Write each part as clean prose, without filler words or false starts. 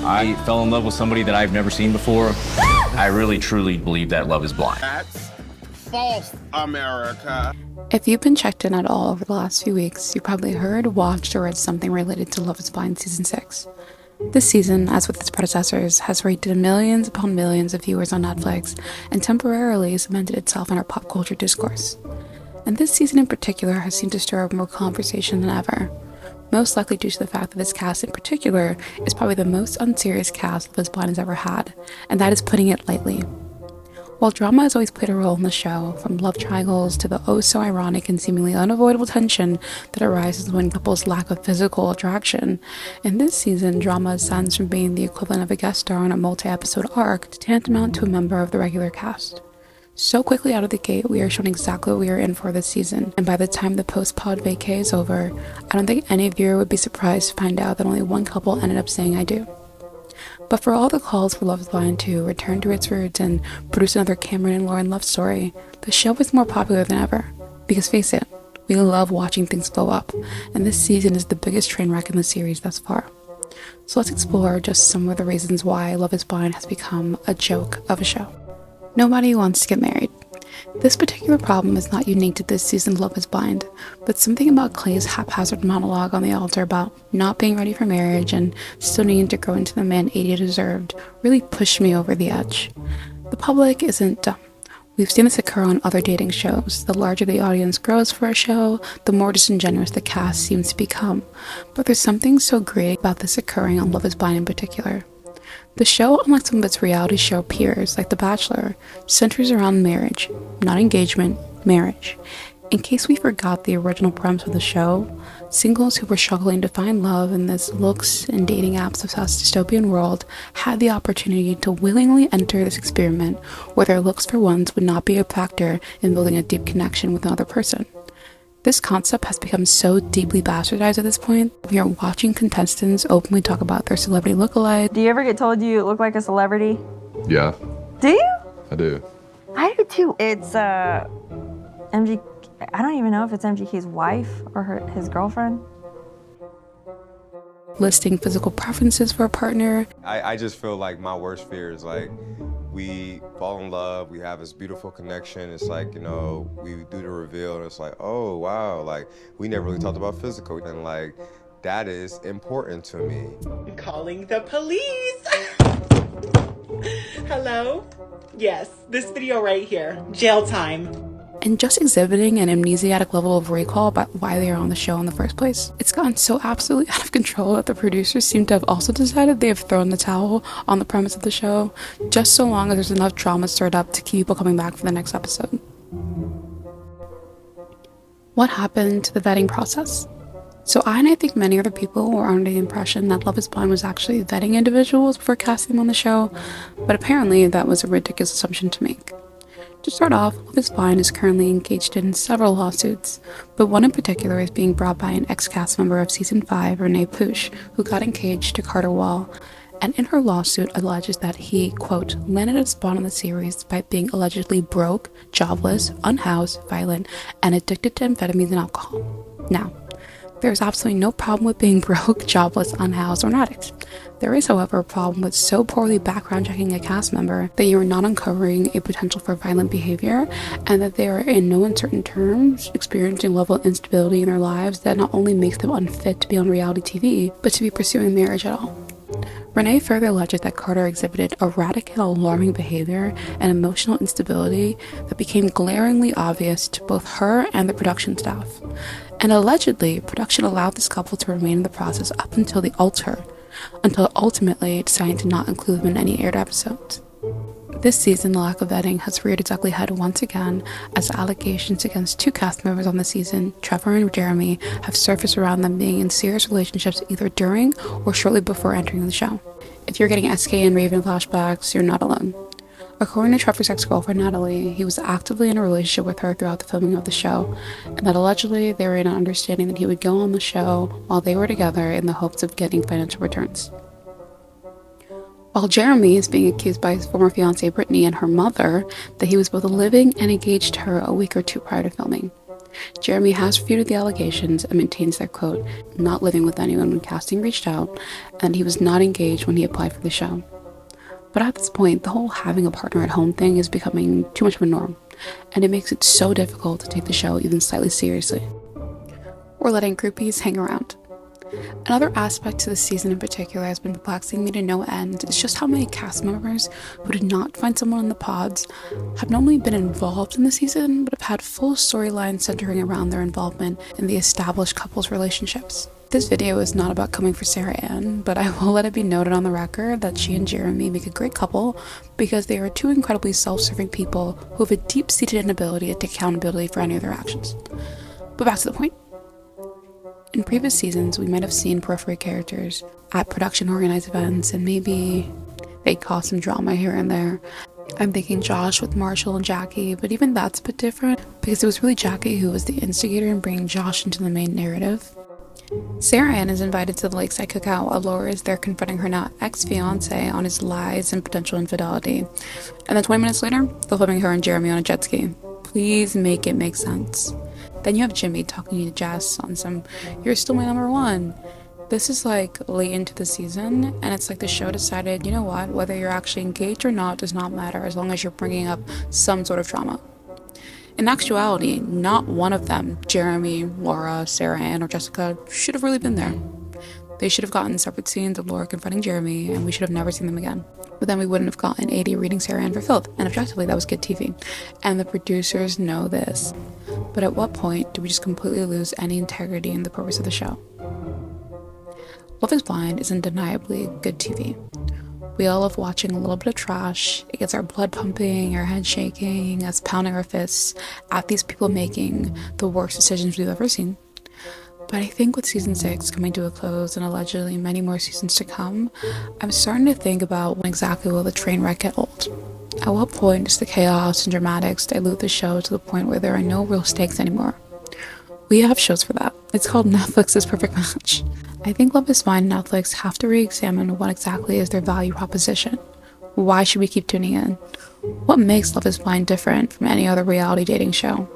I fell in love with somebody that I've never seen before. I really, truly believe that love is blind. That's false, America. If you've been checked in at all over the last few weeks, you probably heard, watched, or read something related to Love is Blind Season 6. This season, as with its predecessors, has raked in millions upon millions of viewers on Netflix and temporarily cemented itself in our pop culture discourse. And this season in particular has seemed to stir up more conversation than ever, most likely due to the fact that this cast in particular is probably the most unserious cast Love is Blind has ever had, and that is putting it lightly. While drama has always played a role in the show, from love triangles to the oh-so-ironic and seemingly unavoidable tension that arises when couples lack of physical attraction, in this season, drama ascends from being the equivalent of a guest star on a multi-episode arc to tantamount to a member of the regular cast. So quickly out of the gate, we are shown exactly what we are in for this season, and by the time the post-pod vacay is over, I don't think any viewer would be surprised to find out that only one couple ended up saying I do. But for all the calls for Love is Blind to return to its roots and produce another Cameron and Lauren love story, the show is more popular than ever. Because face it, we love watching things blow up, and this season is the biggest train wreck in the series thus far. So let's explore just some of the reasons why Love is Blind has become a joke of a show. Nobody wants to get married. This particular problem is not unique to this season of Love is Blind, but something about Clay's haphazard monologue on the altar about not being ready for marriage and still needing to grow into the man Adia deserved really pushed me over the edge. The public isn't dumb. We've seen this occur on other dating shows. The larger the audience grows for a show, the more disingenuous the cast seems to become. But there's something so great about this occurring on Love is Blind in particular. The show, unlike some of its reality show peers, like The Bachelor, centers around marriage, not engagement, marriage. In case we forgot the original premise of the show, singles who were struggling to find love in this looks and dating apps obsessed dystopian world had the opportunity to willingly enter this experiment where their looks for once would not be a factor in building a deep connection with another person. This concept has become so deeply bastardized at this point. We are watching contestants openly talk about their celebrity lookalike. Do you ever get told you look like a celebrity? Yeah. Do you? I do. I do too. It's MG. I don't even know if it's MGK's wife or his girlfriend. Listing physical preferences for a partner. I just feel like my worst fear is like we fall in love, we have this beautiful connection. It's like, you know, we do the reveal and it's like, oh, wow, like we never really talked about physical. And like, that is important to me. I'm calling the police. Hello? Yes, this video right here, jail time. And just exhibiting an amnesiac level of recall about why they are on the show in the first place. It's gotten so absolutely out of control that the producers seem to have also decided they have thrown the towel on the premise of the show, just so long as there's enough drama stirred up to keep people coming back for the next episode. What happened to the vetting process? So and I think many other people were under the impression that Love is Blind was actually vetting individuals before casting them on the show, but apparently that was a ridiculous assumption to make. To start off, Love is Blind is currently engaged in several lawsuits, but one in particular is being brought by an ex-cast member of Season 5, Renee Poosh, who got engaged to Carter Wall, and in her lawsuit alleges that he, quote, landed a spot on the series by being allegedly broke, jobless, unhoused, violent, and addicted to amphetamines and alcohol. Now, there is absolutely no problem with being broke, jobless, unhoused, or an addict. There is, however, a problem with so poorly background checking a cast member that you are not uncovering a potential for violent behavior, and that they are in no uncertain terms experiencing a level of instability in their lives that not only makes them unfit to be on reality TV, but to be pursuing marriage at all. Renee further alleges that Carter exhibited erratic and alarming behavior and emotional instability that became glaringly obvious to both her and the production staff. And allegedly, production allowed this couple to remain in the process up until the altar, until ultimately deciding to not include them in any aired episodes. This season, the lack of vetting has reared its ugly head once again, as allegations against two cast members on the season, Trevor and Jeremy, have surfaced around them being in serious relationships either during or shortly before entering the show. If you're getting SK and Raven flashbacks, you're not alone. According to Trevor's ex-girlfriend Natalie, he was actively in a relationship with her throughout the filming of the show, and that allegedly they were in an understanding that he would go on the show while they were together in the hopes of getting financial returns. While Jeremy is being accused by his former fiancée Brittany and her mother that he was both living and engaged to her a week or two prior to filming. Jeremy has refuted the allegations and maintains that, quote, not living with anyone when casting reached out, and he was not engaged when he applied for the show. But at this point, the whole having a partner at home thing is becoming too much of a norm, and it makes it so difficult to take the show even slightly seriously. Or letting groupies hang around. Another aspect to the season in particular has been perplexing me to no end is just how many cast members who did not find someone in the pods have not only been involved in the season, but have had full storylines centering around their involvement in the established couples' relationships. This video is not about coming for Sarah Ann, but I will let it be noted on the record that she and Jeremy make a great couple because they are two incredibly self-serving people who have a deep-seated inability to take accountability for any of their actions. But back to the point. In previous seasons, we might have seen periphery characters at production organized events, and maybe they cause some drama here and there. I'm thinking Josh with Marshall and Jackie, but even that's a bit different because it was really Jackie who was the instigator in bringing Josh into the main narrative. Sarah Ann is invited to the lakeside cookout while Laura is there confronting her now ex-fiance on his lies and potential infidelity. And then 20 minutes later, they're filming her and Jeremy on a jet ski. Please make it make sense. Then you have Jimmy talking to Jess on some, you're still my number one. This is like late into the season, and it's like the show decided, you know what, whether you're actually engaged or not does not matter as long as you're bringing up some sort of drama. In actuality, not one of them, Jeremy, Laura, Sarah Ann, or Jessica, should have really been there. They should have gotten separate scenes of Laura confronting Jeremy, and we should have never seen them again. But then we wouldn't have gotten AD reading Sarah Ann for filth, and objectively that was good TV. And the producers know this. But at what point do we just completely lose any integrity in the purpose of the show? Love is Blind is undeniably good TV. We all love watching a little bit of trash. It gets our blood pumping, our head shaking, us pounding our fists at these people making the worst decisions we've ever seen. But I think with season 6 coming to a close and allegedly many more seasons to come, I'm starting to think about when exactly will the train wreck get old. At what point does the chaos and dramatics dilute the show to the point where there are no real stakes anymore? We have shows for that. It's called Netflix's Perfect Match. I think Love is Blind and Netflix have to re-examine what exactly is their value proposition. Why should we keep tuning in? What makes Love is Blind different from any other reality dating show?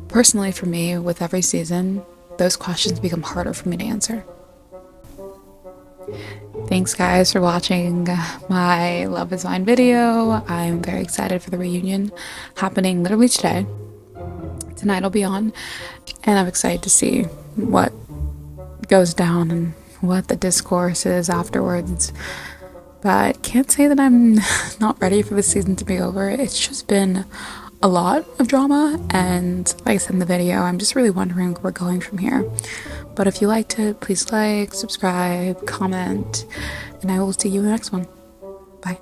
Personally, for me, with every season, those questions become harder for me to answer. Thanks guys for watching my Love is Blind video. I'm very excited for the reunion happening literally today. Tonight will be on, and I'm excited to see what goes down and what the discourse is afterwards. But can't say that I'm not ready for the season to be over. It's just been a lot of drama, and like I said in the video, I'm just really wondering where we're going from here. But if you liked it, please like, subscribe, comment, and I will see you in the next one. Bye.